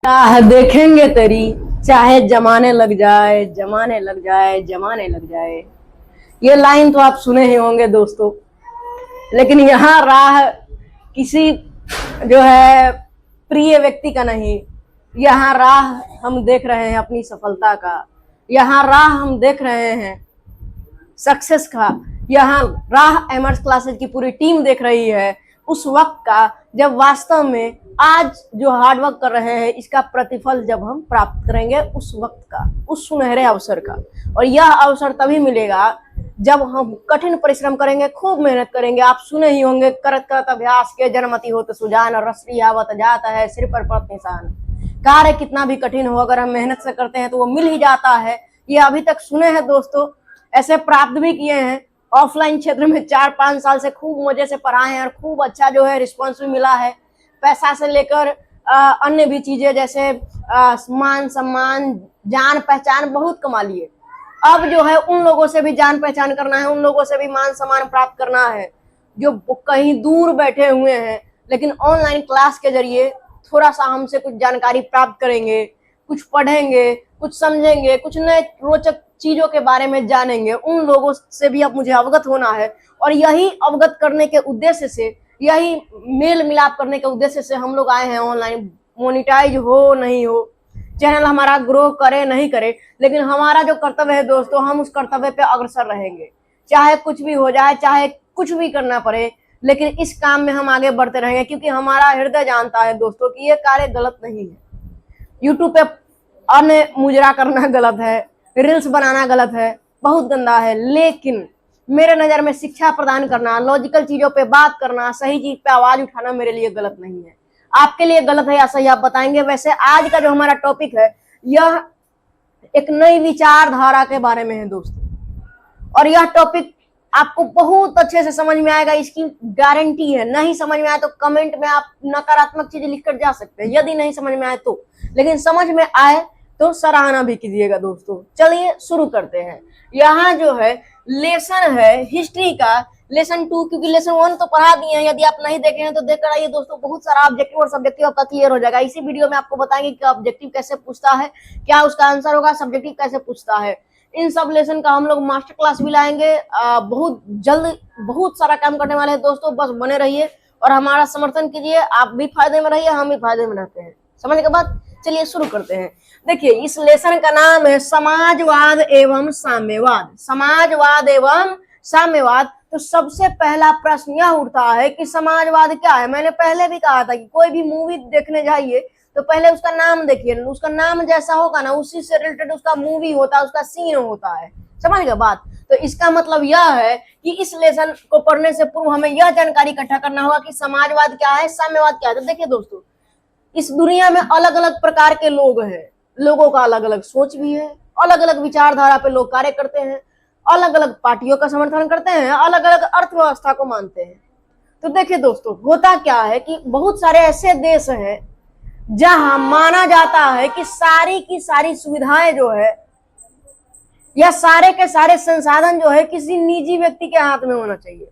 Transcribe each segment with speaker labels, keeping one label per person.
Speaker 1: राह देखेंगे तेरी, चाहे जमाने लग जाए, जमाने लग जाए, जमाने लग जाए। ये लाइन तो आप सुने ही होंगे दोस्तों। लेकिन यहाँ राह किसी जो है प्रिय व्यक्ति का नहीं, यहाँ राह हम देख रहे हैं अपनी सफलता का, यहाँ राह हम देख रहे हैं सक्सेस का, यहाँ राह एमर्स क्लासेज की पूरी टीम देख रही है उस वक्त का जब वास्तव में आज जो हार्डवर्क कर रहे हैं इसका प्रतिफल जब हम प्राप्त करेंगे, उस वक्त का, उस सुनहरे अवसर का। और यह अवसर तभी मिलेगा जब हम कठिन परिश्रम करेंगे, खूब मेहनत करेंगे। आप सुने ही होंगे, करत करत अभ्यास के जनमति होत सुजान, और रसरी आवत जाता है सिर पर पड़त निशान। कार्य कितना भी कठिन हो, अगर हम मेहनत से करते हैं तो वो मिल ही जाता है। ये अभी तक सुने हैं दोस्तों, ऐसे प्राप्त भी किए हैं। ऑफलाइन क्षेत्र में 4-5 साल से खूब मजे से पढ़ाए हैं और खूब अच्छा जो है रिस्पॉन्स भी मिला है। पैसा से लेकर अन्य भी चीजें जैसे मान सम्मान, जान पहचान बहुत कमा लिए। अब जो है उन लोगों से भी जान पहचान करना है, उन लोगों से भी मान सम्मान प्राप्त करना है जो कहीं दूर बैठे हुए हैं, लेकिन ऑनलाइन क्लास के जरिए थोड़ा सा हमसे कुछ जानकारी प्राप्त करेंगे, कुछ पढ़ेंगे, कुछ समझेंगे, कुछ नए रोचक चीजों के बारे में जानेंगे। उन लोगों से भी अब मुझे अवगत होना है, और यही अवगत करने के उद्देश्य से, यही मेल मिलाप करने के उद्देश्य से हम लोग आए हैं ऑनलाइन। मोनिटाइज हो नहीं हो, चैनल हमारा ग्रो करे नहीं करे, लेकिन हमारा जो कर्तव्य है दोस्तों, हम उस कर्तव्य पे अग्रसर रहेंगे। चाहे कुछ भी हो जाए, चाहे कुछ भी करना पड़े, लेकिन इस काम में हम आगे बढ़ते रहेंगे, क्योंकि हमारा हृदय जानता है दोस्तों कि ये कार्य गलत नहीं है। यूट्यूब पे अन्य मुजरा करना गलत है, रील्स बनाना गलत है, बहुत गंदा है। लेकिन मेरे नजर में शिक्षा प्रदान करना, लॉजिकल चीजों पे बात करना, सही चीज पे आवाज उठाना मेरे लिए गलत नहीं है। आपके लिए गलत है या सही आप बताएंगे। वैसे आज का जो हमारा टॉपिक है यह एक नई विचारधारा के बारे में है दोस्तों, और यह टॉपिक आपको बहुत अच्छे से समझ में आएगा, इसकी गारंटी है। नहीं समझ में आए तो कमेंट में आप नकारात्मक चीजें लिखकर जा सकते हैं, यदि नहीं समझ में आए तो, लेकिन समझ में आए तो सराहना भी कीजिएगा दोस्तों। चलिए शुरू करते हैं। यहाँ जो है लेसन है हिस्ट्री का, लेसन 2, क्योंकि लेसन 1 तो पढ़ा दिए हैं। यदि आप नहीं देखे हैं तो देख कर आइए दोस्तों, बहुत सारा ऑब्जेक्टिव और सब्जेक्टिव आपका क्लियर हो जाएगा। इसी वीडियो में आपको बताएंगे कि ऑब्जेक्टिव कैसे पूछता है, क्या उसका आंसर होगा, सब्जेक्टिव कैसे पूछता है। इन सब लेसन का हम लोग मास्टर क्लास भी लाएंगे बहुत जल्द। बहुत सारा काम करने वाले हैं दोस्तों, बस बने रहिए और हमारा समर्थन कीजिए। आप भी फायदे में रहिए, हम भी फायदे में रहते हैं। समझने के बाद चलिए शुरू करते हैं। देखिए, इस लेसन का नाम है समाजवाद एवं साम्यवाद। समाजवाद एवं साम्यवाद। तो सबसे पहला प्रश्न यह उठता है कि समाजवाद क्या है। मैंने पहले भी कहा था कि कोई भी मूवी देखने जाइए तो पहले उसका नाम देखिए, उसका नाम जैसा होगा ना उसी से रिलेटेड उसका मूवी होता है, उसका सीन होता है। समझ गए बात। तो इसका मतलब यह है कि इस लेसन को पढ़ने से पूर्व हमें यह जानकारी इकट्ठा करना होगा कि समाजवाद क्या है, साम्यवाद क्या है। तो देखिए दोस्तों, इस दुनिया में अलग अलग प्रकार के लोग हैं, लोगों का अलग अलग सोच भी है, अलग अलग विचारधारा पे लोग कार्य करते हैं, अलग अलग पार्टियों का समर्थन करते हैं, अलग अलग अर्थव्यवस्था को मानते हैं। तो देखिए दोस्तों, होता क्या है कि बहुत सारे ऐसे देश हैं जहां माना जाता है कि सारी की सारी सुविधाएं जो है या सारे के सारे संसाधन जो है किसी निजी व्यक्ति के हाथ में होना चाहिए।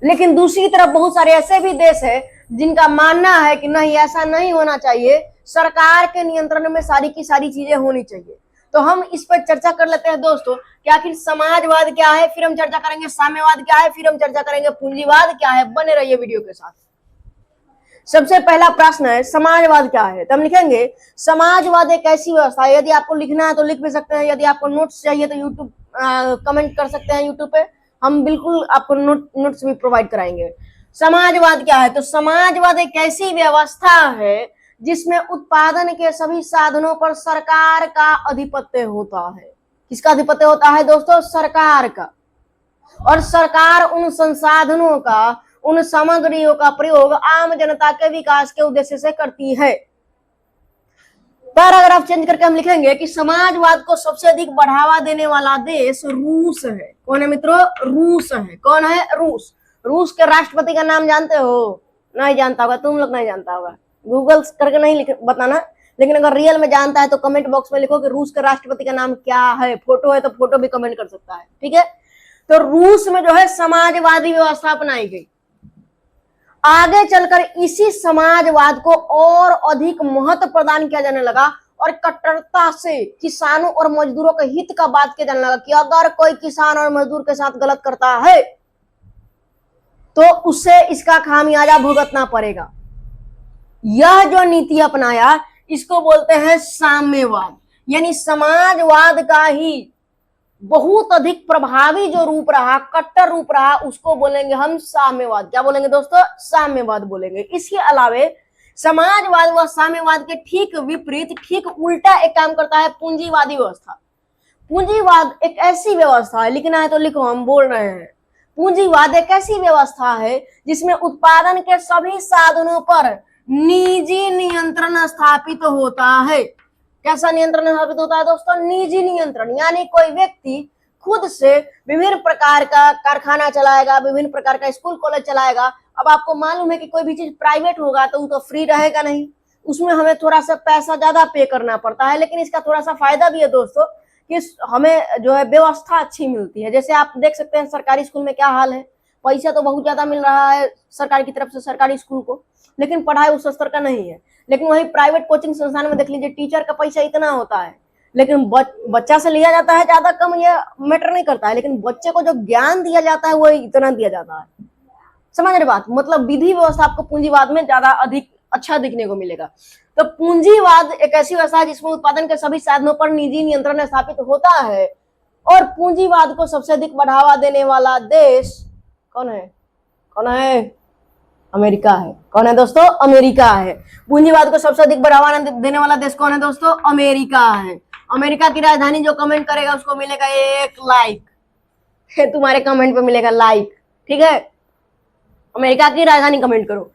Speaker 1: लेकिन दूसरी तरफ बहुत सारे ऐसे भी देश है जिनका मानना है कि नहीं, ऐसा नहीं होना चाहिए, सरकार के नियंत्रण में सारी की सारी चीजें होनी चाहिए। तो हम इस पर चर्चा कर लेते हैं दोस्तों कि आखिर समाजवाद क्या है, फिर हम चर्चा करेंगे साम्यवाद क्या है, फिर हम चर्चा करेंगे पूंजीवाद क्या है। बने रहिए वीडियो के साथ। सबसे पहला प्रश्न है समाजवाद क्या है। तो हम लिखेंगे समाजवाद एक ऐसी व्यवस्था है। यदि आपको लिखना है तो लिख भी सकते हैं, यदि आपको नोट्स चाहिए तो यूट्यूब कमेंट कर सकते हैं यूट्यूब पे, हम बिल्कुल आपको नोट्स भी प्रोवाइड कराएंगे। समाजवाद क्या है। तो समाजवाद एक ऐसी व्यवस्था है जिसमें उत्पादन के सभी साधनों पर सरकार का अधिपत्य होता है। किसका अधिपत्य होता है दोस्तों? सरकार का। और सरकार उन संसाधनों का, उन सामग्रियों का प्रयोग आम जनता के विकास के उद्देश्य से करती है। पैराग्राफ चेंज करके हम लिखेंगे कि समाजवाद को सबसे अधिक बढ़ावा देने वाला देश रूस है। कौन है मित्रों? रूस है। कौन है? रूस। रूस के राष्ट्रपति का नाम जानते हो? नहीं जानता होगा, तुम लोग नहीं जानता होगा, गूगल करके नहीं बताना। लेकिन अगर रियल में जानता है तो कमेंट बॉक्स में लिखो कि रूस के राष्ट्रपति का नाम क्या है। फोटो है तो फोटो भी कमेंट कर सकता है, ठीक है। तो रूस में जो है समाजवादी व्यवस्था अपनाई गई। आगे चलकर इसी समाजवाद को और अधिक महत्व प्रदान किया जाने लगा और कट्टरता से किसानों और मजदूरों के हित का बात किया जाने लगा कि अगर कोई किसान और मजदूर के साथ गलत करता है तो उसे इसका खामियाजा भुगतना पड़ेगा। यह जो नीति अपनाया इसको बोलते हैं साम्यवाद, यानी समाजवाद का ही बहुत अधिक प्रभावी जो रूप रहा, कट्टर रूप रहा, उसको बोलेंगे हम साम्यवाद। क्या बोलेंगे दोस्तों? साम्यवाद बोलेंगे। इसके अलावे समाजवाद व साम्यवाद के ठीक विपरीत, ठीक उल्टा एक काम करता है पूंजीवादी व्यवस्था। पूंजीवाद एक ऐसी व्यवस्था है, लिखना है तो लिखो, हम बोल रहे हैं। पूंजीवाद एक ऐसी व्यवस्था है जिसमें उत्पादन के सभी साधनों पर निजी नियंत्रण स्थापित होता है। कैसा नियंत्रण स्थापित होता है दोस्तों? निजी नियंत्रण, यानी कोई व्यक्ति खुद से विभिन्न प्रकार का कारखाना चलाएगा, विभिन्न प्रकार का स्कूल कॉलेज चलाएगा। अब आपको मालूम है कि कोई भी चीज प्राइवेट होगा तो वो तो फ्री रहेगा नहीं, उसमें हमें थोड़ा सा पैसा ज्यादा पे करना पड़ता है। लेकिन इसका थोड़ा सा फायदा भी है दोस्तों कि हमें जो है व्यवस्था अच्छी मिलती है। जैसे आप देख सकते हैं सरकारी स्कूल में क्या हाल है, पैसा तो बहुत ज्यादा मिल रहा है सरकार की तरफ से सरकारी स्कूल को, लेकिन पढ़ाई उस स्तर का नहीं है। लेकिन वही प्राइवेट कोचिंग संस्थान में देख लीजिए, टीचर का पैसा इतना होता है लेकिन बच्चा से लिया जाता है ज्यादा कम, ये मैटर नहीं करता है, लेकिन बच्चे को जो ज्ञान दिया जाता है वो इतना दिया जाता है। समझ रहे बात? मतलब विधि व्यवस्था आपको पूंजीवाद में ज्यादा अधिक अच्छा दिखने को मिलेगा। तो पूंजीवाद एक ऐसी व्यवस्था है जिसमें उत्पादन के सभी साधनों पर निजी नियंत्रण स्थापित होता है। और पूंजीवाद को सबसे अधिक बढ़ावा देने वाला देश कौन है? कौन है? अमेरिका है। कौन है दोस्तों? अमेरिका है। पूंजीवाद को सबसे अधिक बढ़ावा देने वाला देश कौन है दोस्तों? अमेरिका है। अमेरिका की राजधानी जो कमेंट करेगा उसको मिलेगा 1 लाइक, तुम्हारे कमेंट पे मिलेगा लाइक, ठीक है? अमेरिका की राजधानी कमेंट करो।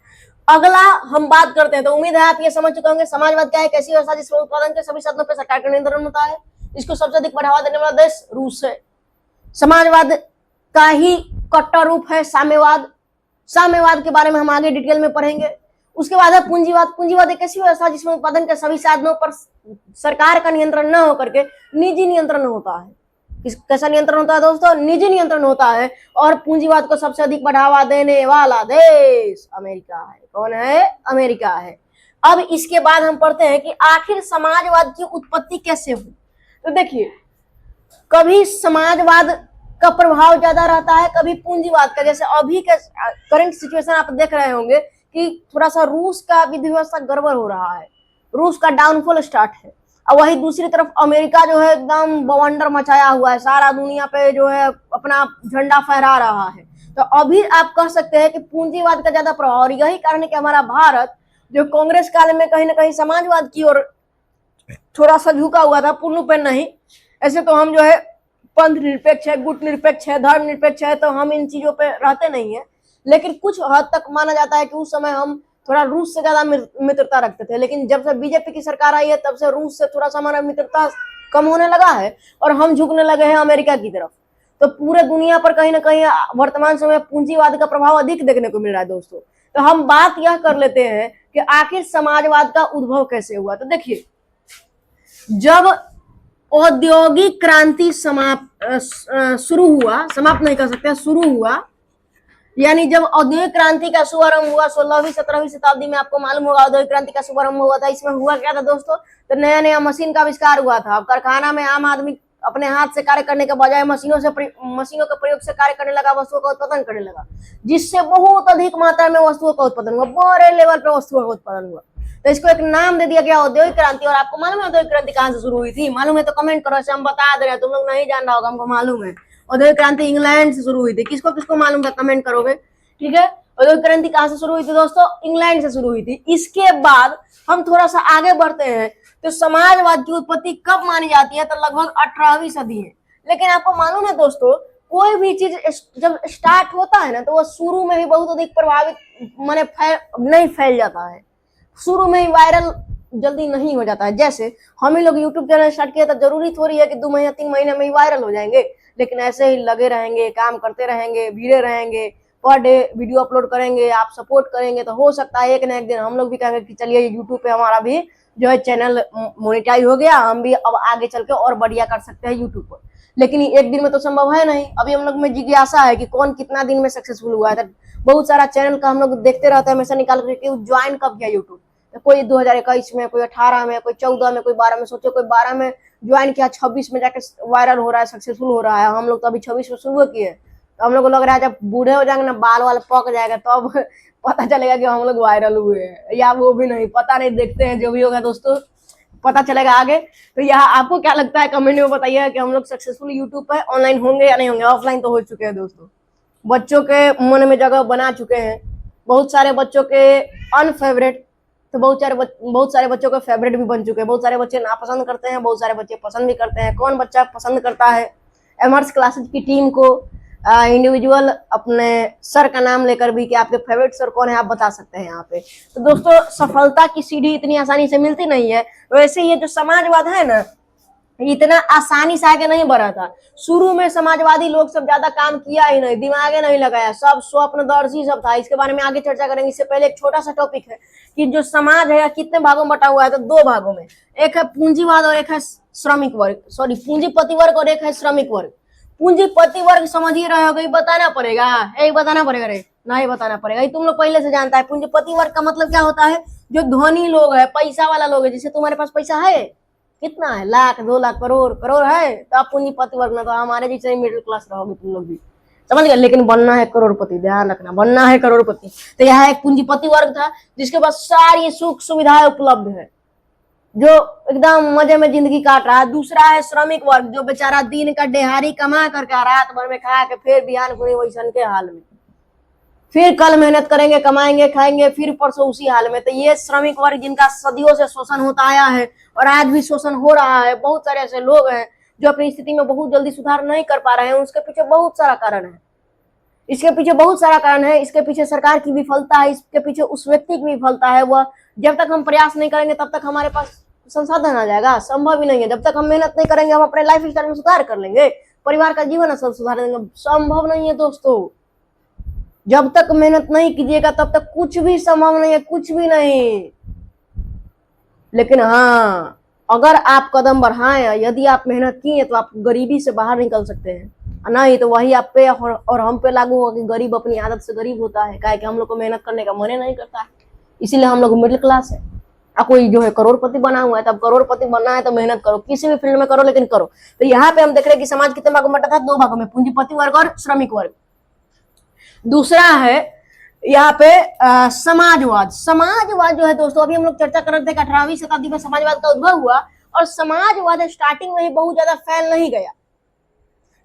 Speaker 1: अगला हम बात करते हैं, तो उम्मीद है आप ये समझ चुके होंगे समाजवाद क्या है, कैसी व्यवस्था जिसमें उत्पादन के सभी साधनों पर सरकार का नियंत्रण होता है। इसको सबसे अधिक बढ़ावा देने वाला देश रूस है। समाजवाद का ही कट्टर रूप है साम्यवाद। साम्यवाद के बारे में हम आगे डिटेल में पढ़ेंगे। उसके बाद है पूंजीवाद। पूंजीवाद एक ऐसी व्यवस्था जिसमें उत्पादन के सभी साधनों पर सरकार का नियंत्रण न होकर के निजी नियंत्रण होता है। कैसा नियंत्रण होता है दोस्तों? निजी नियंत्रण होता है। और पूंजीवाद को सबसे अधिक बढ़ावा देने वाला देश अमेरिका है। कौन है? अमेरिका है। अब इसके बाद हम पढ़ते हैं कि आखिर समाजवाद की उत्पत्ति कैसे हुई। तो देखिए, कभी समाजवाद का प्रभाव ज्यादा रहता है, कभी पूंजीवाद का। जैसे अभी के करंट सिचुएशन आप देख रहे होंगे कि थोड़ा सा रूस का विधि व्यवस्था गड़बड़ हो रहा है, रूस का डाउनफॉल स्टार्ट है। और वही दूसरी तरफ अमेरिका जो है एकदम बवंडर मचाया हुआ है, सारा दुनिया पे जो है अपना झंडा फहरा रहा है। तो अभी आप कह सकते हैं कि पूंजीवाद का ज्यादा प्रभाव, और यही कारण है कि हमारा भारत जो कांग्रेस काल में कहीं ना कहीं समाजवाद की ओर थोड़ा सा झुका हुआ था, पूर्ण पे नहीं। ऐसे तो हम जो है पंथ निरपेक्ष है, गुट निरपेक्ष है, धर्म निरपेक्ष है, तो हम इन चीजों पे रहते नहीं है। लेकिन कुछ हद तक माना जाता है कि उस समय हम थोड़ा रूस से ज्यादा मित्रता रखते थे। लेकिन जब से बीजेपी की सरकार आई है तब से रूस से थोड़ा सा हमारा मित्रता कम होने लगा है और हम झुकने लगे हैं अमेरिका की तरफ। तो पूरे दुनिया पर कहीं ना कहीं वर्तमान समय पूंजीवाद का प्रभाव अधिक देखने को मिल रहा है दोस्तों। तो हम बात यह कर लेते हैं कि आखिर समाजवाद का उद्भव कैसे हुआ। तो देखिए, जब औद्योगिक क्रांति शुरू हुआ, समाप्त नहीं कर सकते, शुरू हुआ, यानी जब औद्योगिक क्रांति का शुभारंभ हुआ 16वीं 17वीं शताब्दी में, आपको मालूम होगा औद्योगिक क्रांति का शुभारंभ हुआ था। इसमें हुआ क्या था दोस्तों? तो नया नया मशीन का आविष्कार हुआ था। अब कारखाना में आम आदमी अपने हाथ से कार्य करने के बजाय मशीनों के प्रयोग से कार्य करने लगा, वस्तुओं का उत्पादन करने लगा, जिससे बहुत अधिक मात्रा में वस्तुओं का उत्पादन हुआ, बड़े लेवल पे वस्तुओं का उत्पादन हुआ। तो इसको एक नाम दे दिया गया औद्योगिक क्रांति। और आपको मालूम है औद्योगिक क्रांति कहां से शुरू हुई थी? मालूम है तो कमेंट करो, ऐसे हम बता दे रहे हैं, तुम लोग नहीं जान रहा होगा, हमको मालूम है। औद्योगिक क्रांति इंग्लैंड से शुरू हुई थी। किसको किसको मालूम है कमेंट करोगे, ठीक है? औद्योगिक क्रांति कहां से शुरू हुई थी दोस्तों? इंग्लैंड से शुरू हुई थी। इसके बाद हम थोड़ा सा आगे बढ़ते हैं, तो समाजवाद की उत्पत्ति कब मानी जाती है? तो लगभग 18वीं सदी है। लेकिन आपको मालूम है दोस्तों, कोई भी चीज जब स्टार्ट होता है ना तो वो शुरू में ही बहुत अधिक प्रभावित माने नहीं फैल जाता है, शुरू में ही वायरल जल्दी नहीं हो जाता है। जैसे हम ही लोग यूट्यूब चैनल स्टार्ट किया तो जरूरी थोड़ी है कि 2 महीने 3 महीने में ही वायरल हो जाएंगे। लेकिन ऐसे ही लगे रहेंगे, काम करते रहेंगे, भिड़े रहेंगे, पर डे वीडियो अपलोड करेंगे, आप सपोर्ट करेंगे तो हो सकता है एक ना एक दिन हम लोग भी कहेंगे कि चलिए यूट्यूब पे हमारा भी जो है चैनल मोनेटाइज हो गया, हम भी अब आगे चल के और बढ़िया कर सकते हैं यूट्यूब पर। लेकिन एक दिन में तो संभव है नहीं। अभी हम लोग में जिज्ञासा है कि कौन कितना दिन में सक्सेसफुल हुआ है। बहुत सारा चैनल का हम लोग देखते रहते हैं हमेशा निकाल करके ज्वाइन कब किया यूट्यूब, तो कोई 2021 में, कोई 18 में, कोई 14 में, कोई 12 में। सोचो कोई 12 में ज्वाइन किया, 26 में जाके वायरल हो रहा है, सक्सेसफुल हो रहा है। हम लोग तो अभी 26 में शुरू किए, तो हम लोग को लग रहा है जब बूढ़े हो जाएंगे ना, बाल वाल पक जाएगा तब तो पता चलेगा कि हम लोग वायरल हुए हैं, या वो भी नहीं पता नहीं, देखते हैं जो भी होगा दोस्तों, पता चलेगा आगे। तो यहाँ आपको क्या लगता है कमेंट में बताइएगा कि हम लोग सक्सेसफुल यूट्यूब पर ऑनलाइन होंगे या नहीं होंगे। ऑफलाइन तो हो चुके हैं दोस्तों, बच्चों के मन में जगह बना चुके हैं, बहुत सारे बच्चों के अनफेवरेट, तो बहुत सारे बच्चों के फेवरेट भी बन चुके हैं। बहुत सारे बच्चे नापसंद करते हैं, बहुत सारे बच्चे पसंद भी करते हैं। कौन बच्चा पसंद करता है एमर्स क्लासेज की टीम को इंडिविजुअल अपने सर का नाम लेकर भी कि आपके फेवरेट सर कौन है आप बता सकते हैं यहाँ पे। तो दोस्तों सफलता की सीढ़ी इतनी आसानी से मिलती नहीं है। वैसे ये जो समाजवाद है ना, इतना आसानी से आगे नहीं बढ़ा था। शुरू में समाजवादी लोग सब ज्यादा काम किया ही नहीं, दिमाग नहीं लगाया, सब स्वप्नदर्शी सब था। इसके बारे में आगे चर्चा करेंगे। इससे पहले एक छोटा सा टॉपिक है कि जो समाज है कितने भागों में बटा हुआ है, तो 2 भागों में, एक है पूंजीवाद और एक है श्रमिक वर्ग, सॉरी पूंजीपति वर्ग और एक है श्रमिक वर्ग। पूंजीपति वर्ग समझ ही रहे हो, बताना पड़ेगा, एक बताना पड़ेगा रे, नहीं बताना पड़ेगा, ये तुम लोग पहले से जानता है। पूंजीपति वर्ग का मतलब क्या होता है, जो धनी लोग है, पैसा वाला लोग है। जैसे तुम्हारे पास पैसा है, कितना है, लाख 2 लाख करोड़ है, तो आप पूंजीपति वर्ग में, तो हमारे जैसे मिडिल क्लास रहोगे तुम लोग भी, समझ गए। लेकिन बनना है करोड़पति, ध्यान रखना, बनना है करोड़पति। तो यहाँ एक पूंजीपति वर्ग था जिसके पास सारी सुख सुविधाएं उपलब्ध है, जो एकदम मजे में जिंदगी काट रहा है। दूसरा है श्रमिक वर्ग, जो बेचारा दिन का दिहाड़ी कमा करके रात भर में खा के फिर बिहान खुनी वैसन के हाल में, फिर कल मेहनत करेंगे, कमाएंगे, खाएंगे, फिर परसों उसी हाल में। तो ये श्रमिक वर्ग जिनका सदियों से शोषण होता आया है और आज भी शोषण हो रहा है। बहुत सारे ऐसे लोग हैं जो अपनी स्थिति में बहुत जल्दी सुधार नहीं कर पा रहे हैं। उसके पीछे बहुत सारा कारण है, इसके पीछे बहुत सारा कारण है। इसके पीछे सरकार की विफलता है, इसके पीछे उस व्यक्ति की विफलता है। वह जब तक हम प्रयास नहीं करेंगे तब तक हमारे पास संसाधन आ जाएगा, संभव ही नहीं है। जब तक हम मेहनत नहीं करेंगे हम अपने लाइफ स्टाइल में सुधार कर लेंगे, परिवार का जीवन सब सुधार देंगे, संभव नहीं है दोस्तों। जब तक मेहनत नहीं कीजिएगा तब तक कुछ भी संभव नहीं है, कुछ भी नहीं। लेकिन हाँ, अगर आप कदम बढ़ाएं, यदि आप मेहनत किए तो आप गरीबी से बाहर निकल सकते हैं। नहीं तो वही आप पे और हम पे लागू होगा कि गरीब अपनी आदत से गरीब होता है, क्या कि हम लोग को मेहनत करने का मन नहीं करता है, इसीलिए हम लोग मिडिल क्लास है। कोई जो है करोड़पति बना हुआ है, तब करोड़पति बनना है तो मेहनत करो, किसी भी फील्ड में करो, लेकिन करो। तो यहाँ पे हम देख रहे हैं कि समाज कितने भागों में बटा था, 2 भागों में, पूंजीपति वर्ग और श्रमिक वर्ग। दूसरा है यहाँ पे समाजवाद। समाजवाद जो है दोस्तों, अभी हम लोग चर्चा कर रहे थे कि 18वीं शताब्दी में समाजवाद का उद्भव हुआ, और समाजवाद स्टार्टिंग में ही बहुत ज्यादा फैल नहीं गया।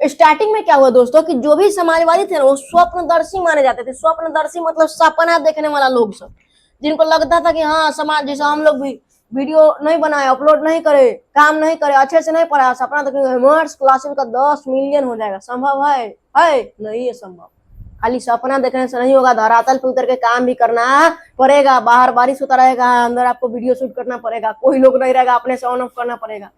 Speaker 1: स्टार्टिंग में क्या हुआ दोस्तों कि जो भी समाजवादी थे ना, वो स्वप्नदर्शी माने जाते थे। स्वप्नदर्शी मतलब सपना देखने वाला लोग सब, जिनको लगता था कि हाँ समाज जैसा हम लोग भी वीडियो नहीं बनाए, अपलोड नहीं करे, काम नहीं करे, अच्छे से नहीं पढ़ा, सपना देखेंगे एमर्स क्लासेस का 10 मिलियन हो जाएगा। संभव है नहीं है संभव। खाली सपना देखने से नहीं होगा, धरातल पे उतर के काम भी करना पड़ेगा। बाहर बारिश होता रहेगा, अंदर आपको वीडियो शूट करना पड़ेगा, कोई लोग नहीं रहेगा, अपने से ऑन ऑफ करना पड़ेगा।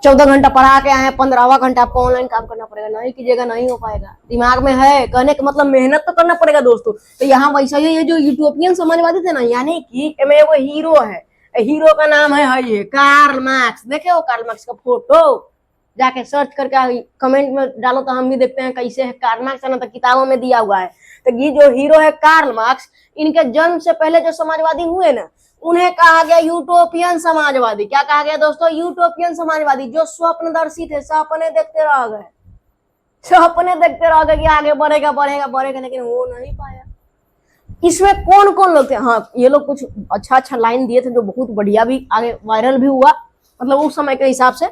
Speaker 1: 14 घंटा पढ़ा के आए, 15वां घंटा आपको ऑनलाइन काम करना पड़ेगा। नहीं कीजिएगा नहीं हो पाएगा। दिमाग में है, कहने का मतलब मेहनत तो करना पड़ेगा दोस्तों। तो यहाँ वैसा ही ये जो यूटोपियन समाजवादी थे ना, यानी कि वो हीरो है, हीरो का नाम है ये कार्ल मार्क्स। देखे हो कार्ल मार्क्स का फोटो, जाके सर्च करके कमेंट में डालो तो हम भी देखते हैं कैसे है कार्ल मार्क्स, है ना, तो किताबों में दिया हुआ है। तो ये जो हीरो है कार्ल मार्क्स, इनके जन्म से पहले जो समाजवादी हुए ना, उन्हें कहा गया यूटोपियन समाजवादी। क्या कहा गया दोस्तों? यूटोपियन समाजवादी। जो स्वप्नदर्शी थे, सपने देखते रह गए, सपने देखते रह गए कि आगे बढ़ेगा बढ़ेगा बढ़ेगा, लेकिन वो नहीं पाया। इसमें कौन कौन लोग थे? हाँ, ये लोग कुछ अच्छा लाइन दिए थे जो बहुत बढ़िया भी आगे वायरल भी हुआ, मतलब उस समय के हिसाब से।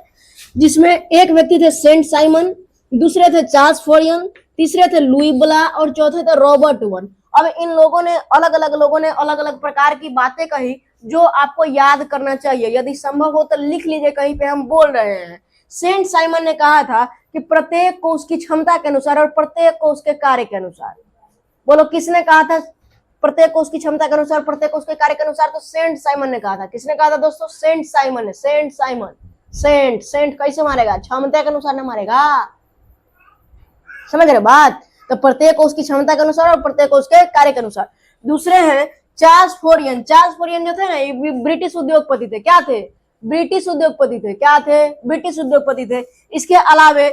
Speaker 1: जिसमें एक व्यक्ति थे सेंट साइमन, दूसरे थे चार्ल्स फोरियन, तीसरे थे लुई ब्ला और चौथे थे रॉबर्ट वन। अब इन लोगों ने अलग अलग प्रकार की बातें कही जो आपको याद करना चाहिए। यदि संभव हो तो लिख लीजिए, कहीं पे हम बोल रहे हैं। सेंट साइमन ने कहा था कि प्रत्येक को उसकी क्षमता के अनुसार और प्रत्येक को उसके कार्य के अनुसार। बोलो किसने कहा था प्रत्येक को उसकी क्षमता के अनुसार, प्रत्येक को उसके कार्य के अनुसार? तो सेंट साइमन ने कहा था। किसने कहा था दोस्तों? सेंट साइमन ने। सेंट साइमन, सेंट कैसे मारेगा? क्षमता के अनुसार न मारेगा, समझ रहे बात? तो प्रत्येक को उसकी क्षमता के अनुसार और प्रत्येक को उसके कार्य के अनुसार। दूसरे हैं चार्ल्स फोरियन। चार्ल्स फोरियन जो थे ना, ये ब्रिटिश उद्योगपति थे। क्या थे? ब्रिटिश उद्योगपति थे। क्या थे? ब्रिटिश उद्योगपति थे। इसके अलावे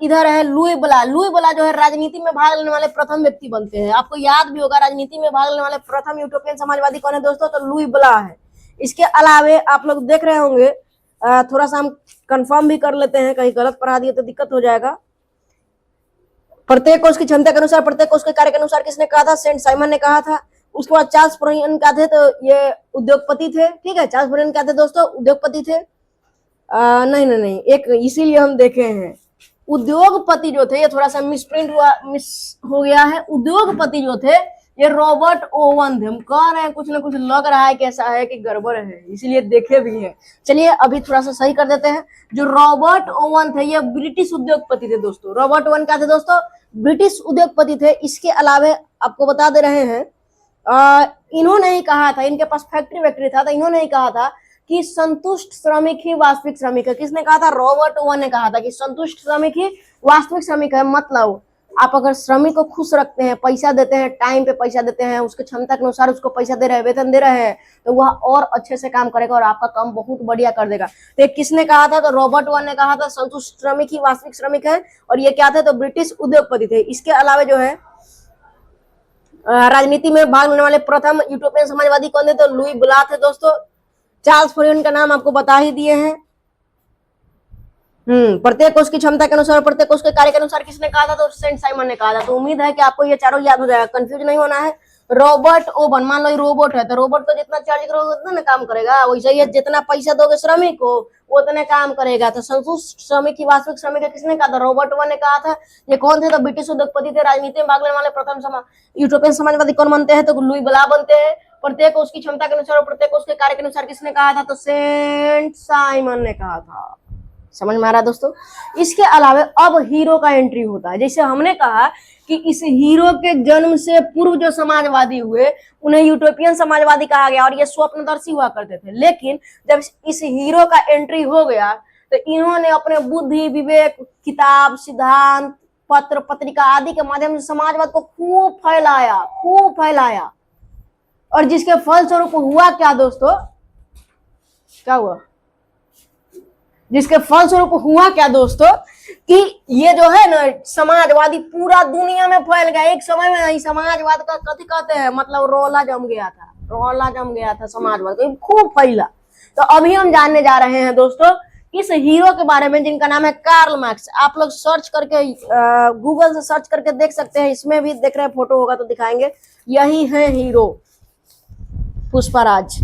Speaker 1: इधर है लुई ब्ला। लुई ब्ला जो है राजनीति में भाग लेने वाले प्रथम व्यक्ति बनते हैं। आपको याद भी होगा राजनीति में भाग लेने वाले प्रथम यूरोपियन समाजवादी कौन है दोस्तों? तो लुई ब्ला है। इसके अलावे आप लोग देख रहे होंगे, थोड़ा सा हम कंफर्म भी कर लेते हैं, कहीं गलत पढ़ा दिए तो दिक्कत हो जाएगा। प्रत्येक कोष की क्षमता के अनुसार, प्रत्येक कोष के कार्य के अनुसार किसने कहा था? सेंट साइमन ने कहा था। उसके बाद चार्ल्स फूरियन क्या थे? तो ये उद्योगपति थे। ठीक है, चार्ल्स फूरियन क्या थे दोस्तों? उद्योगपति थे। नहीं नहीं नहीं, एक इसीलिए हम देखे हैं उद्योगपति जो थे, ये थोड़ा सा मिसप्रिंट हुआ, मिस हो गया है। उद्योगपति जो थे ये रॉबर्ट ओवन थे। हम कह रहे हैं कुछ ना कुछ लग रहा है कैसा है कि गड़बड़ है, इसीलिए देखे भी हैं। चलिए अभी थोड़ा सा सही कर देते हैं। जो रॉबर्ट ओवन थे ये ब्रिटिश उद्योगपति थे दोस्तों। रॉबर्ट ओवन क्या थे दोस्तों? ब्रिटिश उद्योगपति थे। इसके अलावे आपको बता दे रहे हैं, इन्होंने ही कहा था, इनके पास फैक्ट्री वैक्ट्री था, तो इन्होंने ही कहा था कि संतुष्ट श्रमिक ही वास्तविक श्रमिक है। किसने कहा था? रॉबर्ट ओवन ने कहा था कि संतुष्ट श्रमिक ही वास्तविक श्रमिक है। मतलब आप अगर श्रमिक को खुश रखते हैं, पैसा देते हैं, टाइम पे पैसा देते हैं, उसके क्षमता के अनुसार उसको पैसा दे रहे हैं, वेतन दे रहे हैं, तो वह और अच्छे से काम करेगा और आपका काम बहुत बढ़िया कर देगा। तो ये किसने कहा था? तो रॉबर्ट ओवन ने कहा था संतुष्ट श्रमिक ही वास्तविक श्रमिक है। और ये क्या थे? तो ब्रिटिश उद्योगपति थे। इसके अलावा जो है राजनीति में भाग लेने वाले प्रथम यूरोपियन समाजवादी कौन थे? तो लुई ब्ला थे दोस्तों। चार्ल्स फूरियन का नाम आपको बता ही दिए हैं। प्रत्येक कोष की क्षमता के अनुसार, प्रत्येक कोष के कार्य के अनुसार किसने कहा था? तो सेंट साइमन ने कहा था। तो उम्मीद है कि आपको ये चारों याद हो जाएगा, कंफ्यूज नहीं होना है। रॉबर्ट ओवन, मान लो रोबोट है, तो रोबोट को जितना चार्ज करोगे उतना ना काम करेगा, वैसे ही जितना पैसा दोगे श्रमिक को वो उतना काम करेगा। तो संतुष्ट श्रमिक की वास्तविक श्रमिक है, किसने कहा था? रॉबर्ट ओवन ने कहा था। ये कौन थे? तो ब्रिटिश उद्योगपति थे। राजनीति में भाग लेने वाले प्रथम यूरोपियन समाजवादी कौन बनते हैं? तो लुई ब्ला बनते हैं। प्रत्येक उसकी क्षमता के अनुसार और प्रत्येक उसके कार्य के अनुसार किसने कहा था? तो सेंट साइमन ने कहा था। समझ में आ रहा है दोस्तों? इसके अलावा अब हीरो का एंट्री होता है। जैसे हमने कहा कि इस हीरो के जन्म से पूर्व जो समाजवादी हुए उन्हें यूरोपियन समाजवादी कहा गया और ये स्वप्नदर्शी हुआ करते थे। लेकिन जब इस हीरो का एंट्री हो गया तो इन्होंने अपने बुद्धि, विवेक, किताब, सिद्धांत, पत्र, पत्रिका आदि के माध्यम से समाजवाद को खूब फैलाया। और जिसके फलस्वरूप हुआ क्या दोस्तों? क्या हुआ? जिसके फलस्वरूप हुआ क्या दोस्तों कि ये जो है ना समाजवादी पूरा दुनिया में फैल गया। एक समय में समाजवाद का कथी कहते हैं, मतलब रोला जम गया था समाजवाद को, खूब फैला। तो अभी हम जानने जा रहे हैं दोस्तों इस हीरो के बारे में जिनका नाम है कार्ल मार्क्स। आप लोग सर्च करके गूगल से सर्च करके देख सकते हैं, इसमें भी देख रहे हैं, फोटो होगा तो दिखाएंगे। यही है हीरो पुष्पराज,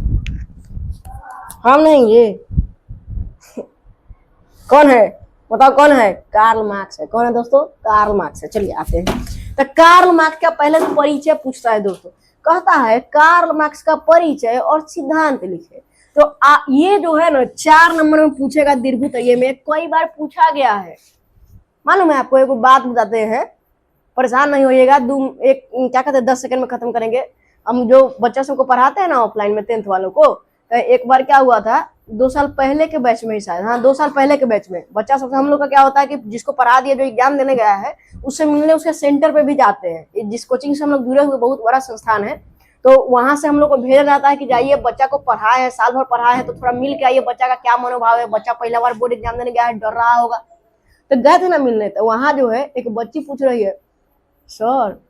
Speaker 1: हम नहीं, ये कौन है बताओ? कौन है? कार्ल मार्क्स है। कौन है दोस्तों? कार्ल मार्क्स है। चलिए आते हैं। तो कार्ल मार्क्स का पहले परिचय पूछता है दोस्तों, कहता है कार्ल मार्क्स का परिचय और सिद्धांत लिखे। तो ये जो है ना 4 नंबर में पूछेगा दीर्घतय में, कई बार पूछा गया है। मालूम है आपको? एक बात बताते हैं, परेशान नहीं होइएगा, एक क्या कहते हैं 10 सेकंड में खत्म करेंगे। हम जो बच्चा सबको पढ़ाते हैं ना ऑफलाइन में 10th वालों को, तो एक बार क्या हुआ था 2 साल पहले के बैच में ही शायद, हाँ 2 साल पहले के बैच में बच्चा सबसे हम लोग का क्या होता है कि जिसको पढ़ा दिया, जो एग्जाम देने गया है उससे मिलने उसके सेंटर पे भी जाते हैं। जिस कोचिंग से हम लोग जुड़े हुए बहुत बड़ा संस्थान है, तो वहां से हम लोग को भेजा जाता है कि जाइए बच्चा को पढ़ाए है, साल भर पढ़ाए है, तो थोड़ा मिल के आइए, बच्चा का क्या मनोभाव है, बच्चा पहला बार बोर्ड एग्जाम देने गया है, डर रहा होगा। तो गए थे ना मिलने, तो वहां जो है एक बच्ची पूछ रही है, सर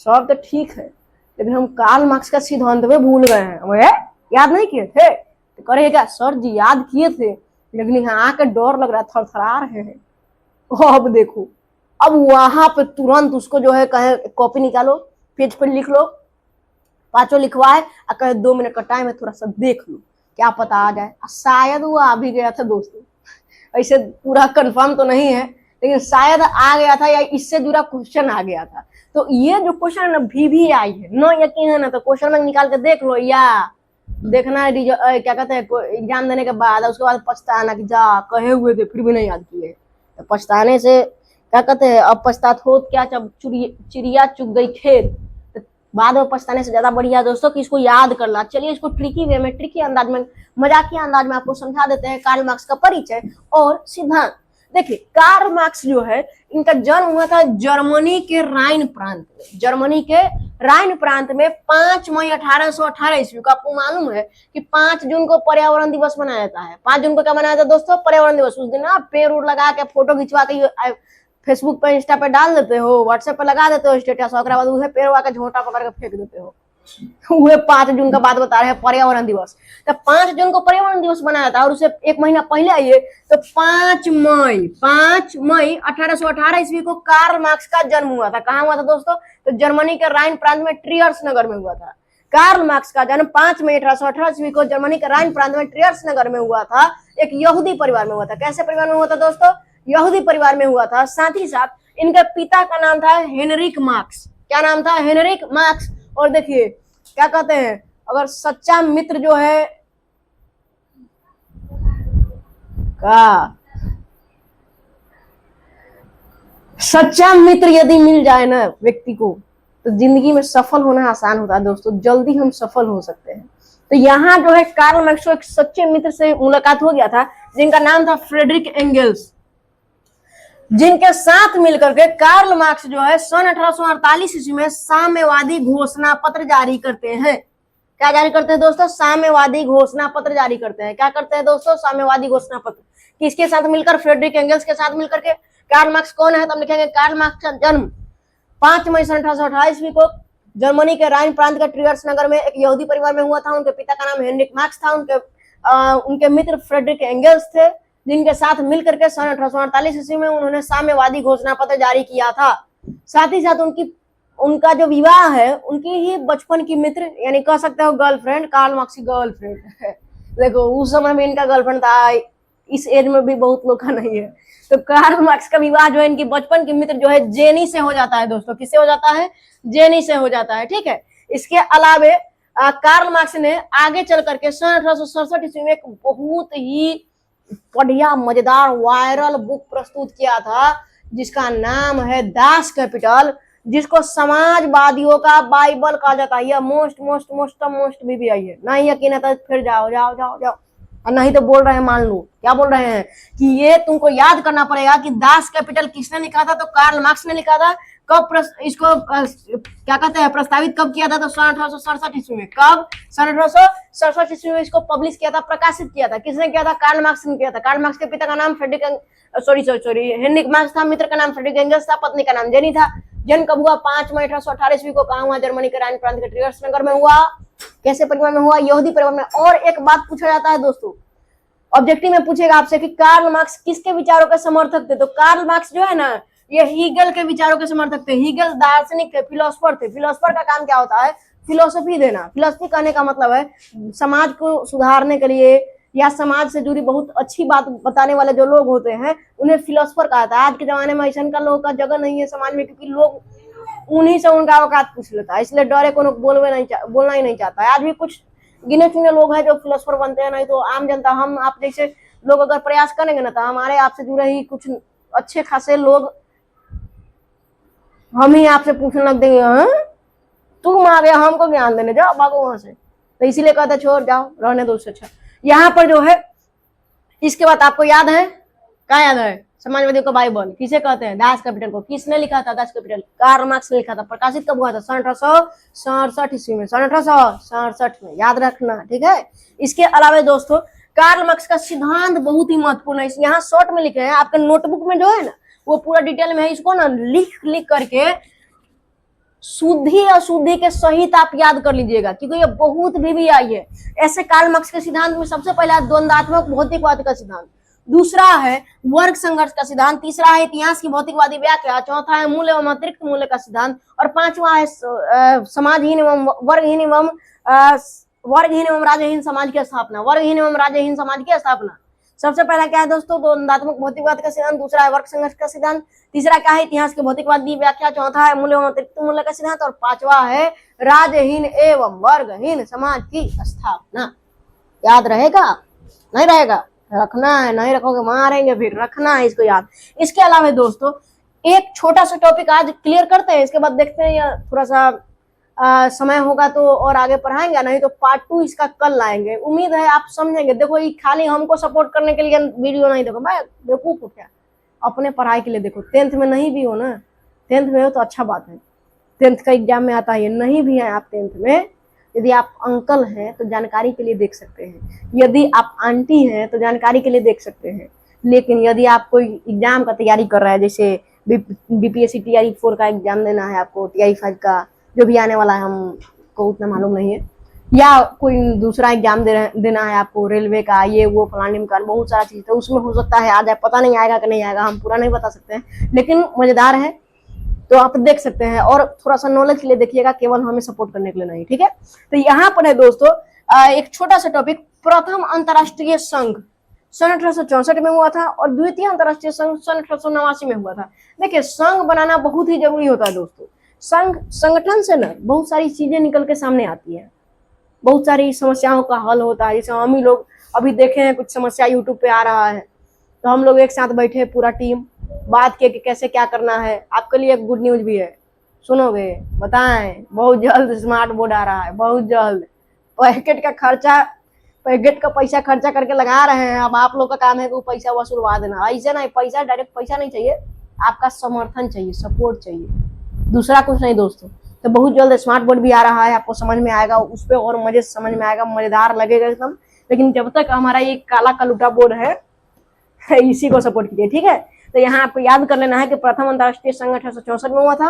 Speaker 1: सब तो ठीक है लेकिन हम कार्ल मार्क्स का सिद्धांत में भूल गए हैं, वह याद नहीं किए थे। तो करे क्या? सर जी याद किए थे लेकिन यहाँ आके डर लग रहा है, थरथरा रहे हैं। अब देखो, अब वहां पे तुरंत उसको जो है कहे कॉपी निकालो, पेज पर लिख लो, 5 लिखवाए और कहे 2 मिनट का टाइम है, थोड़ा सा देख लो, क्या पता आ जाए। शायद वो आ भी गया था दोस्तों, ऐसे पूरा कंफर्म तो नहीं है लेकिन शायद आ गया था या इससे जुड़ा क्वेश्चन आ गया था। तो ये जो क्वेश्चन है ना भी आई है, न यकीन है ना तो क्वेश्चन में निकाल के देख लो, या देखना है क्या कहते हैं एग्जाम देने के बाद, उसके बाद पछताना कि जा कहे हुए थे फिर भी नहीं याद किए। तो पछताने से क्या कहते हैं, अब पछतात हो क्या, जब चिड़िया चुग गई खेत, तो बाद में पछताने से ज्यादा बढ़िया दोस्तों कि इसको याद करना। चलिए इसको ट्रिकी वे में, ट्रिकी अंदाज में, मजाकिया अंदाज में आपको समझा देते हैं कार्ल मार्क्स का परिचय और सिद्धांत। देखिए कार्ल मार्क्स जो है इनका जन्म हुआ था जर्मनी के राइन प्रांत में, जर्मनी के राइन प्रांत में 5 मई 1818 ईस्वी को। आपको मालूम है कि 5 जून को पर्यावरण दिवस मनाया जाता है। 5 जून को क्या मनाया जाता है दोस्तों? पर्यावरण दिवस। उस दिन ना पेड़ उड़ लगा के फोटो खिंचवा के फेसबुक पे, इंस्टा पे डाल देते हो, व्हाट्सएप पे लगा देते हो स्टेटस, और बाद उसे पेड़ उड़ा के झोंटा पकड़ के फेंक देते हो। वो 5 जून का बात बता रहे हैं, पर्यावरण दिवस। तो 5 जून को पर्यावरण दिवस मनाया था, और उसे एक महीना पहले आइए तो 5 मई 1818 ईस्वी को कार्ल मार्क्स का जन्म हुआ था। कहाँ हुआ था दोस्तों? तो जर्मनी के राइन प्रांत में ट्रियर्स नगर में हुआ था। कार्ल मार्क्स का जन्म 5 मई 1818 ईस्वी को जर्मनी के राइन प्रांत में ट्रियर्स नगर में हुआ था। एक यहूदी परिवार में हुआ था। कैसे परिवार में हुआ था दोस्तों? यहूदी परिवार में हुआ था। साथ ही साथ इनके पिता का नाम था हेनरिक मार्क्स। क्या नाम था? Heinrich Marx. और देखिए क्या कहते हैं, अगर सच्चा मित्र जो है का सच्चा मित्र यदि मिल जाए ना व्यक्ति को, तो जिंदगी में सफल होना आसान होता है दोस्तों, जल्दी हम सफल हो सकते हैं। तो यहाँ जो है कार्ल मार्क्स को एक सच्चे मित्र से मुलाकात हो गया था, जिनका नाम था फ्रेडरिक एंगल्स, जिनके साथ मिलकर के कार्ल मार्क्स जो है सन 1848 ईस्वी में साम्यवादी घोषणा पत्र जारी करते हैं। क्या जारी करते हैं दोस्तों? साम्यवादी घोषणा पत्र जारी करते हैं। क्या करते हैं दोस्तों? साम्यवादी घोषणा पत्र। किसके साथ मिलकर? फ्रेडरिक एंगल्स के साथ मिलकर के। कार्ल मार्क्स कौन है? तो हम लिखेंगे कार्ल मार्क्स का जन्म 5 मई सन 1828 ईस्वी को जर्मनी के राइन प्रांत के ट्रियर्स नगर में एक यहूदी परिवार में हुआ था। उनके पिता का नाम हेनरिक मार्क्स था। उनके मित्र फ्रेडरिक एंगल्स थे, जिनके साथ मिलकर के सन 1848 ईस्वी में उन्होंने साम्यवादी घोषणा पत्र जारी किया था। साथ ही साथ उनका जो विवाह है उनकी ही बचपन की मित्र, यानी कह सकते हो गर्लफ्रेंड, कार्ल मार्क्स की गर्लफ्रेंड है। देखो उस समय भी इनका गर्लफ्रेंड था, इस एज में भी बहुत लोग का नहीं है। तो कार्ल मार्क्स का विवाह जो है इनकी बचपन की मित्र जो है जेनी से हो जाता है दोस्तों। किससे हो जाता है? जेनी से हो जाता है। ठीक है। इसके अलावे कार्ल मार्क्स ने आगे चल करके सन 1867 ईस्वी में एक बहुत ही बढ़िया मजेदार वायरल बुक प्रस्तुत किया था, जिसका नाम है दास कैपिटल, जिसको समाजवादियों का बाइबल कहा जाता है। यह मोस्ट भी आई है। नहीं यकीन है तो फिर जाओ, और नहीं तो बोल रहे हैं मान लो। क्या बोल रहे हैं कि ये तुमको याद करना पड़ेगा कि दास कैपिटल किसने लिखा था? तो कार्ल मार्क्स ने लिखा था। कब इसको क्या कहते हैं प्रस्तावित कब किया था? तो सन 1867 ईस्वी में। कब? सन 1867 ईस्वी में इसको पब्लिश किया था, प्रकाशित किया था। किसने किया था? कार्ल मार्क्स ने किया था। कार्ल मार्क्स के पिता का नाम हेनरिक मार्क्स था, मित्र का नाम फ्रेडरिक एंगल्स था, पत्नी का नाम जेनी था। जन्म कब हुआ? 5 मई 1818 ईस्वी को। कहाँ हुआ? जर्मनी के राइन प्रांत के ट्रियर्स नगर में हुआ। कैसे परिवार में हुआ? यहूदी परिवार में। और एक बात पूछा जाता है दोस्तों, ऑब्जेक्टिव में पूछेगा आपसे कि कार्ल मार्क्स किसके विचारों के समर्थक थे? तो कार्ल मार्क्स जो है ना, ये हीगल के विचारों के समर्थक थे। हीगल दार्शनिक थे, फिलोसोफर थे। फिलोसोफर का काम क्या होता है? फिलोसफी देना। फिलोसफी कहने का मतलब है समाज को सुधारने के लिए या समाज से जुड़ी बहुत अच्छी बात बताने वाले जो लोग होते हैं उन्हें फिलोसोफर कहा था। आज के जमाने में ऐसा का लोगों का जगह नहीं है समाज में, क्योंकि लोग उन्हीं से उनका औकात पूछ लेता है, इसलिए डरे को बोलना ही नहीं चाहता है। आज भी कुछ गिने चुने लोग हैं जो फिलोसोफर बनते हैं, नहीं तो आम जनता, हम आप जैसे लोग अगर प्रयास करेंगे ना तो हमारे आपसे जुड़े ही कुछ अच्छे खासे लोग हम ही आपसे पूछने लग देंगे, हाँ तुम आ गया हमको ज्ञान देने, जाओ भागो वहां से। तो इसीलिए कहते छोड़ जाओ, रहने दो उससे अच्छा। यहाँ पर जो है इसके बाद आपको याद है, क्या याद है? समाजवादियों का बाइबल किसे कहते हैं? दास कैपिटल को। किसने लिखा था दास कैपिटल? कार्ल मार्क्स ने लिखा था। प्रकाशित कब हुआ था? सन 1867 ईस्वी में। सन 1867 में, याद रखना। ठीक है। इसके अलावा दोस्तों कार्ल मार्क्स का सिद्धांत बहुत ही महत्वपूर्ण है। यहाँ शॉर्ट में लिखे हैं, आपके नोटबुक में जो है ना वो पूरा डिटेल में है। इसको ना लिख करके शुद्धि अशुद्धि के सहित आप याद कर लीजिएगा, क्योंकि ये बहुत भी आई है। ऐसे कार्ल मार्क्स के सिद्धांत में सबसे पहला द्वंद्वात्मक भौतिकवाद का सिद्धांत, दूसरा है वर्ग संघर्ष का सिद्धांत, तीसरा है इतिहास की भौतिकवादी व्याख्या, चौथा है मूल्य एवं अतिरिक्त मूल्य का सिद्धांत, और पांचवा है समाजहीन एवं वर्गहीन एवं राजहीन समाज की स्थापना। वर्गहीन एवं राजहीन समाज की स्थापना। सबसे पहला क्या है दोस्तों? द्वंद्वात्मक भौतिकवाद का सिद्धांत, दूसरा है वर्ग संघर्ष का सिद्धांत, तीसरा क्या है? इतिहास के भौतिकवादी व्याख्या, चौथा है मूल्य एवं अतिरिक्त मूल्य का सिद्धांत, और पांचवा है राजहीन एवं वर्गहीन समाज की स्थापना। याद रहेगा? नहीं रहेगा? रखना है, नहीं रखोगे मारेंगे फिर, रखना है इसको याद। इसके अलावा दोस्तों एक छोटा सा टॉपिक आज क्लियर करते हैं, इसके बाद देखते हैं या थोड़ा सा समय होगा तो और आगे पढ़ाएंगे, नहीं तो पार्ट 2 इसका कल लाएंगे। उम्मीद है आप समझेंगे। देखो ये खाली हमको सपोर्ट करने के लिए वीडियो नहीं, देखो मैं बेवकूफ हूं क्या? अपने पढ़ाई के लिए देखो। 10th में नहीं भी हो ना, 10th में हो तो अच्छा बात है, 10th का एग्जाम में आता है। नहीं भी है आप 10th में, यदि आप अंकल हैं तो जानकारी के लिए देख सकते हैं, यदि आप आंटी हैं तो जानकारी के लिए देख सकते हैं। लेकिन यदि आप कोई एग्जाम का तैयारी कर रहा है, जैसे बीपीएससी TRE 4 का एग्जाम देना है आपको, TRE 5 का जो भी आने वाला है, हमको उतना मालूम नहीं है, या कोई दूसरा एग्जाम देना है आपको, रेलवे का, ये वो फलाने का, बहुत सारा चीज, तो उसमें हो सकता है आ जाए, पता नहीं आएगा कि नहीं आएगा, हम पूरा नहीं बता सकते हैं, लेकिन मजेदार है तो आप देख सकते हैं। और थोड़ा सा नॉलेज के लिए देखिएगा, केवल हमें सपोर्ट करने के लिए नहीं, ठीक है। तो यहाँ पर है दोस्तों एक छोटा सा टॉपिक, प्रथम अंतरराष्ट्रीय संघ सन 1864 में हुआ था और द्वितीय अंतरराष्ट्रीय संघ सन 1889 में हुआ था। देखिए, संघ बनाना बहुत ही जरूरी होता है दोस्तों। संगठन से ना बहुत सारी चीजें निकल के सामने आती है, बहुत सारी समस्याओं का हल होता है। जैसे हम ही लोग अभी देखे हैं, कुछ समस्या यूट्यूब पे आ रहा है, तो हम लोग एक साथ बैठे पूरा टीम, बात किए कि कैसे क्या करना है। आपके लिए एक गुड न्यूज भी है, सुनोगे? बताएं, बहुत जल्द स्मार्ट बोर्ड आ रहा है, बहुत जल्द। पैकेट का पैसा खर्चा करके लगा रहे हैं, अब आप लोग का काम है कि वो पैसा वसूलवा देना। ऐसे नहीं, पैसा डायरेक्ट पैसा नहीं चाहिए, आपका समर्थन चाहिए, सपोर्ट चाहिए, दूसरा कुछ नहीं दोस्तों। तो बहुत जल्द स्मार्ट बोर्ड भी आ रहा है, आपको समझ में आएगा, उस पर और मजे से समझ में आएगा, मजेदार लगेगा एकदम। लेकिन जब तक हमारा ये काला कलूटा बोर्ड है इसी को सपोर्ट कीजिए, ठीक है। तो यहाँ आपको याद कर लेना है कि प्रथम अंतरराष्ट्रीय संघ 1864 में हुआ था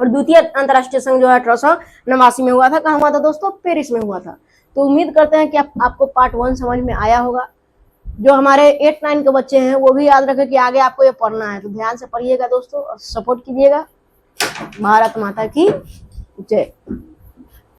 Speaker 1: और द्वितीय अंतरराष्ट्रीय संघ जो है 1889 में हुआ था। कहाँ हुआ था दोस्तों? पेरिस में हुआ था। तो उम्मीद करते हैं कि आपको पार्ट 1 समझ में आया होगा। जो हमारे 8-9 के बच्चे हैं वो भी याद रखें कि आगे आपको ये पढ़ना है, तो ध्यान से पढ़िएगा दोस्तों और सपोर्ट कीजिएगा। भारत माता की जय।